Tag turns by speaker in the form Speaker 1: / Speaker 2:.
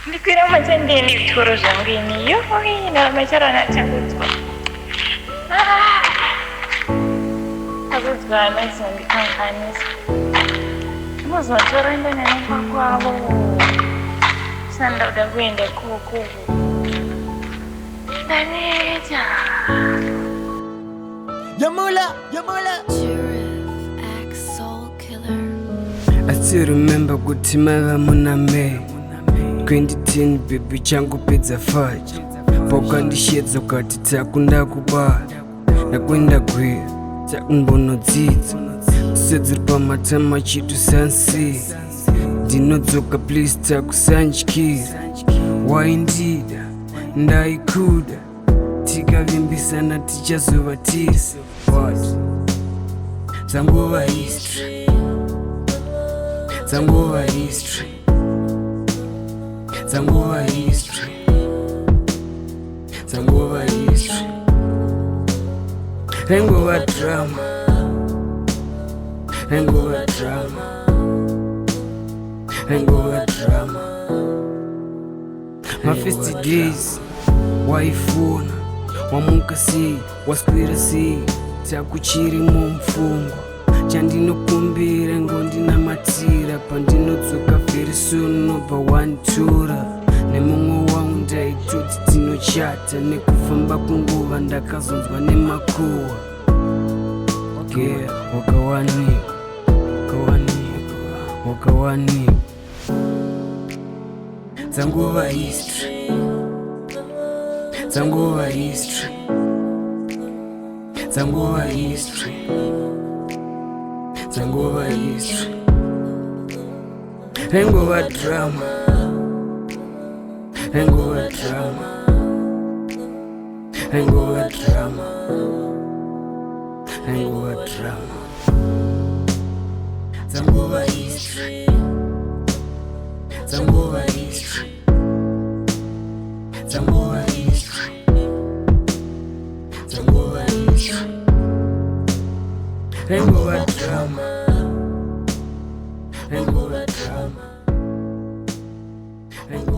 Speaker 1: Ndikira machandi nditoro zvangini yo ina macharana changudzwa akudzwa nezondikanganisa muzotora ndo nenokwa kwavo sandauda kuenda koko ndaneta
Speaker 2: Yamula
Speaker 3: I still remember kuti maiva muna May 2010 baby changu pedza faji pakandishedza ukati takunda kubara nakwenda gwira takumbonodzidza kusedzeri pamatama chitu sansi ndinodzoka please takusanjikira waindida ndaikuda tikavimbisana tichazova tisi but dzangova history dzangova history dzangova history dzangova history rengova drama rengova drama rengova drama my first days waifuna wamuka sei waswera sei takuchiri mumfungwa chandinokumbira ngondinamatira pandinodzoka very soon nobva wantura nemumwe wangu ndaitoti tinochata nekufamba kunguva ndakazonzwa nemakuhwa wakawanikwa wakawanikwa dzangova history dzangova history dzangova history dzangova history rengova drama rengova drama rengova drama rengova drama dzangova history dzangova history dzangova history dzangova history rengova drama rengova drama rengova